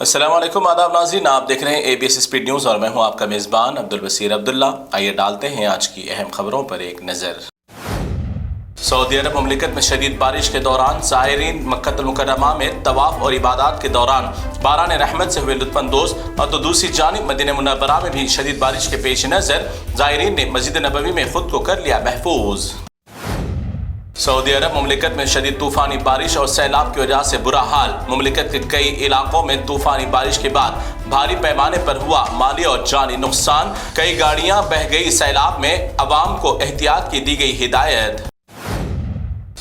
अस्सलाम वालेकुम, आदाब नाज़रीन, आप देख रहे हैं ABS स्पीड न्यूज़ और मैं हूं आपका मेज़बान अब्दुल बसीर अब्दुल्ला। आइए डालते हैं आज की अहम खबरों पर एक नज़र। सऊदी अरब मुमलिकत में शदीद बारिश के दौरान ज़ायरीन मक्कतुल मुकर्रमा में तवाफ़ और इबादत के दौरान बारान रहमत से हुए लुत्फ़अंदोज़, और तो दूसरी जानिब मदीना मुनव्वरा में भी शदीद बारिश के पेश नज़र ज़ायरीन ने मस्जिद नबवी में खुद को कर लिया महफूज। सऊदी अरब मुमलिकत में शदीद तूफ़ानी बारिश और सैलाब की वजह से बुरा हाल। मुमलिकत के कई इलाकों में तूफ़ानी बारिश के बाद भारी पैमाने पर हुआ माली और जानी नुकसान। कई गाड़ियां बह गई। सैलाब में अवाम को एहतियात की दी गई हिदायत।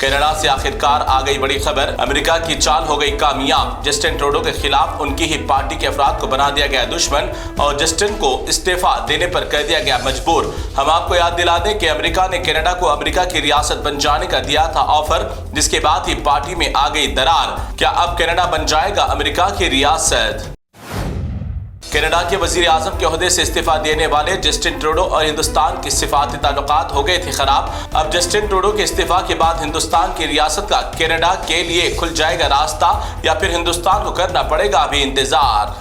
कनाडा से आखिरकार आ गई बड़ी खबर। अमेरिका की चाल हो गई कामयाब। जस्टिन ट्रूडो के खिलाफ उनकी ही पार्टी के अफराद को बना दिया गया दुश्मन और जस्टिन को इस्तीफा देने पर कर दिया गया मजबूर। हम आपको याद दिला दें कि अमेरिका ने कनाडा को अमेरिका की रियासत बन जाने का दिया था ऑफर, जिसके बाद ही पार्टी में आ गई दरार। क्या अब कनाडा बन जाएगा अमेरिका की रियासत? कनाडा के वजीर आजम के ओहदे से इस्तीफा देने वाले जस्टिन ट्रूडो और हिंदुस्तान के सिफाती ताल्लुकात हो गए थे खराब। अब जस्टिन ट्रूडो के इस्तीफा के बाद हिंदुस्तान की रियासत का कनाडा के लिए खुल जाएगा रास्ता, या फिर हिंदुस्तान को करना पड़ेगा अभी इंतजार।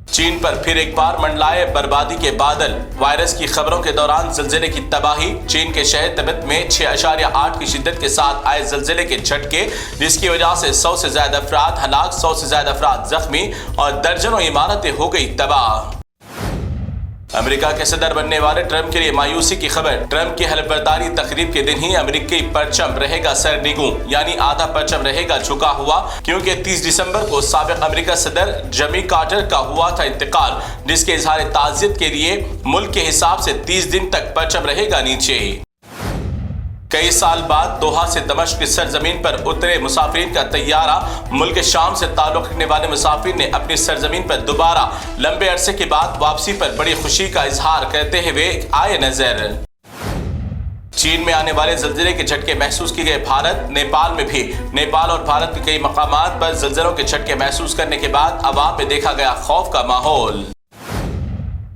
चीन पर फिर एक बार मंडलाए बर्बादी के बादल। वायरस की खबरों के दौरान ज़लज़ले की तबाही। चीन के शहर तिब्बत में 6.8 की शिद्दत के साथ आए ज़लज़ले के झटके, जिसकी वजह से 100 से ज्यादा अफराद हलाक, 100 से ज्यादा अफराद जख्मी और दर्जनों इमारतें हो गई तबाह। अमेरिका के सदर बनने वाले ट्रंप के लिए मायूसी की खबर। ट्रंप की हलफबरदारी तकरीब के दिन ही अमेरिकी परचम रहेगा सरनिगू, यानी आधा परचम रहेगा झुका हुआ, क्योंकि 30 दिसंबर को साबिक अमेरिका सदर जिमी कार्टर का हुआ था इंतकाल, जिसके इजहार ताज़ियत के लिए मुल्क के हिसाब से 30 दिन तक परचम रहेगा नीचे। कई साल बाद दोहा से दमिश्क की सरजमीन पर उतरे मुसाफिरीन का तैयारा। मुल्क शाम से ताल्लुक रखने वाले मुसाफिर ने अपनी सरजमीन पर दोबारा लंबे अरसे के बाद वापसी पर बड़ी खुशी का इजहार करते हुए आए नजर। चीन में आने वाले ज़लज़ले के झटके महसूस किए गए भारत, नेपाल में भी। नेपाल और भारत के कई मकामात पर ज़लज़लों के झटके महसूस करने के बाद अवाम में देखा गया खौफ का माहौल।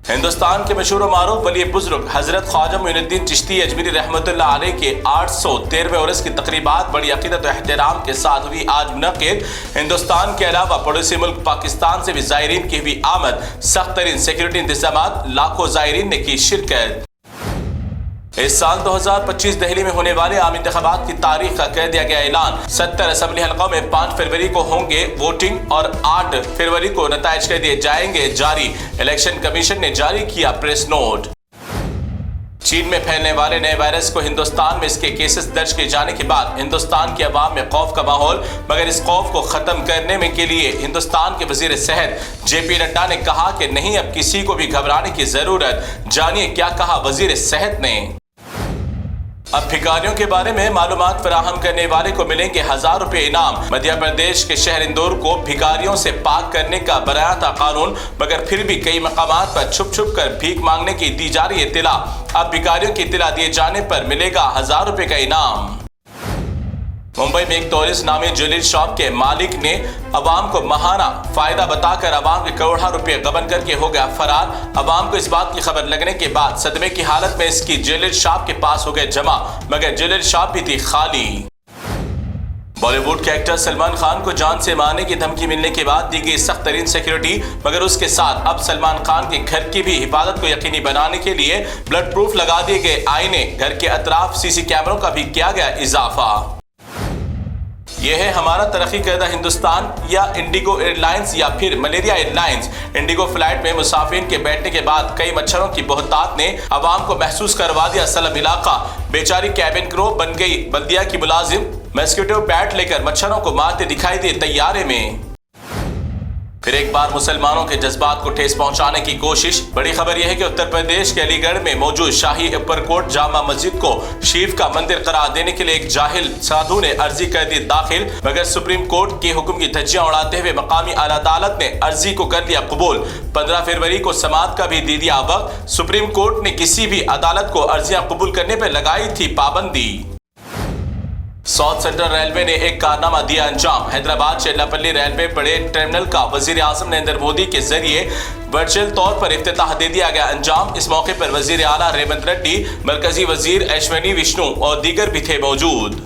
हिंदुस्तान के मशहूर मारूफ वली बुजुर्ग हजरत ख्वाजा मोइनुद्दीन चिश्ती अजमेरी रहमतुल्लाह अलैह के 813वें उर्स की तकरीबात बड़ी अकीदत और एहतराम के साथ हुई आज मुनक़िद। हिंदुस्तान के अलावा पड़ोसी मुल्क पाकिस्तान से भी ज़ायरीन की हुई आमद। सख्त तरीन सिक्योरिटी इंतजामात, लाखों ज़ायरीन ने की शिरकत। इस साल 2025 दिल्ली में होने वाले आम इंतखाबात की तारीख का कर दिया गया ऐलान। 70 असम्बली हल्कों में 5 फरवरी को होंगे वोटिंग और 8 फरवरी को नताइज कर दिए जाएंगे जारी। इलेक्शन कमीशन ने जारी किया प्रेस नोट। चीन में फैलने वाले नए वायरस को हिंदुस्तान में इसके केसेस दर्ज किए जाने के बाद हिंदुस्तान की आवाम में खौफ का माहौल, मगर इस खौफ को खत्म करने में के लिए हिंदुस्तान के वजीर सेहत JP नड्डा ने कहा कि नहीं, अब किसी को भी घबराने की जरूरत। जानिए क्या कहा वजीर सेहत ने। अब भिखारियों के बारे में मालूमात फराहम करने वाले को मिलेंगे 1000 रुपए इनाम। मध्य प्रदेश के शहर इंदौर को भिखारियों से पाक करने का बनाया था कानून, मगर फिर भी कई मकामात पर छुप छुप कर भीख मांगने की दी जा रही है इत्तला। अब भिखारियों की इत्तला दिए जाने पर मिलेगा 1000 रुपए का इनाम। मुंबई में एक टूरिस्ट नामी ज्वेलरी शॉप के मालिक ने अवाम को महाना फायदा बताकर अवाम के करोड़ों रुपए गबन करके हो गया फरार। अवाम को इस बात की खबर लगने के बाद सदमे की हालत में इसकी ज्वेलरी शॉप के पास हो गए जमा, मगर ज्वेलरी शॉप भी थी खाली। बॉलीवुड के एक्टर सलमान खान को जान से मारने की धमकी मिलने के बाद दी गई सख्त तरीन सिक्योरिटी, मगर उसके साथ अब सलमान खान के घर की भी हिफाजत को यकीनी बनाने के लिए ब्लड प्रूफ लगा दिए गए आईने। घर के अतराफ CC कैमरों का भी किया गया इजाफा। यह है हमारा तरक्की करदा हिंदुस्तान या इंडिगो एयरलाइंस या फिर मलेरिया एयरलाइंस। इंडिगो फ्लाइट में मुसाफिर के बैठने के बाद कई मच्छरों की बहुतात ने अवाम को महसूस करवा दिया सलम इलाका। बेचारी कैबिन क्रू बन गई बल्दिया की मुलाजिम। मस्कीटो बैट लेकर मच्छरों को मारते दिखाई दिए तैयारे में। फिर एक बार मुसलमानों के जज्बात को ठेस पहुंचाने की कोशिश। बड़ी खबर यह है कि उत्तर प्रदेश के अलीगढ़ में मौजूद शाही उपरकोट जामा मस्जिद को शिव का मंदिर करार देने के लिए एक जाहिल साधु ने अर्जी कर दी दाखिल, मगर सुप्रीम कोर्ट के हुक्म की धज्जियां उड़ाते हुए मकामी आला अदालत ने अर्जी को कर लिया कबूल। 15 फरवरी को समाअत का भी दे दिया वक्त। सुप्रीम कोर्ट ने किसी भी अदालत को अर्जियां कबूल करने पर लगाई थी पाबंदी। साउथ सेंट्रल रेलवे ने एक कारनामा दिया अंजाम। हैदराबाद चेल्लापल्ली रेलवे बड़े टर्मिनल का वजीर आजम नरेंद्र मोदी के जरिए वर्चुअल तौर पर इफ्तिताह दे दिया गया अंजाम। इस मौके पर वजीर आला रेवंत रेड्डी, मरकजी वजीर अश्विनी विष्णु और दीगर भी थे मौजूद।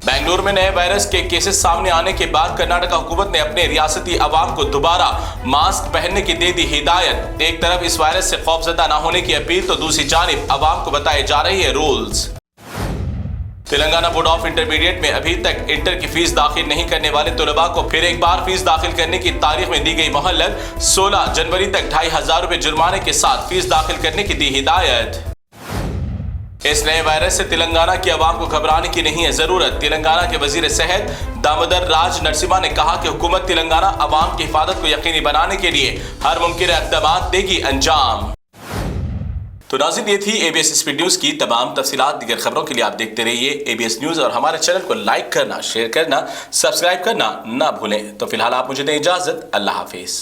बेंगलुरु में नए वायरस के केसेस सामने आने के बाद कर्नाटक हुकूमत ने अपने रियासती अवाम को दोबारा मास्क पहनने की दे दी हिदायत। एक तरफ इस वायरस से खौफजदा न होने की अपील तो दूसरी जानिब अवाम को बताए जा रही है rules. Telangana board of intermediate में अभी तक इंटर की फीस दाखिल नहीं करने वाले तलबा को फिर एक बार फीस दाखिल करने की तारीख में दी गई मोहलत। 16 जनवरी तक 2500 रुपए जुर्माने के साथ फीस दाखिल करने की दी हिदायत। इस नए वायरस से तेलंगाना की आवाम को घबराने की नहीं है जरूरत। तेलंगाना के वजीर सेहत दामोदर राज नरसिम्हा ने कहा कि हुकूमत तेलंगाना आवाम की हिफाजत को यकीनी बनाने के लिए हर मुमकिन इक़दाम देगी अंजाम। तो नाज़रीन, ये थी ABS स्पीड न्यूज़ की तमाम तफसीलात। दीगर खबरों के लिए आप देखते रहिए ABS न्यूज़ और हमारे चैनल को लाइक करना, शेयर करना, सब्सक्राइब करना ना भूलें। तो फिलहाल आप मुझे दें इजाज़त। अल्लाह हाफिज़।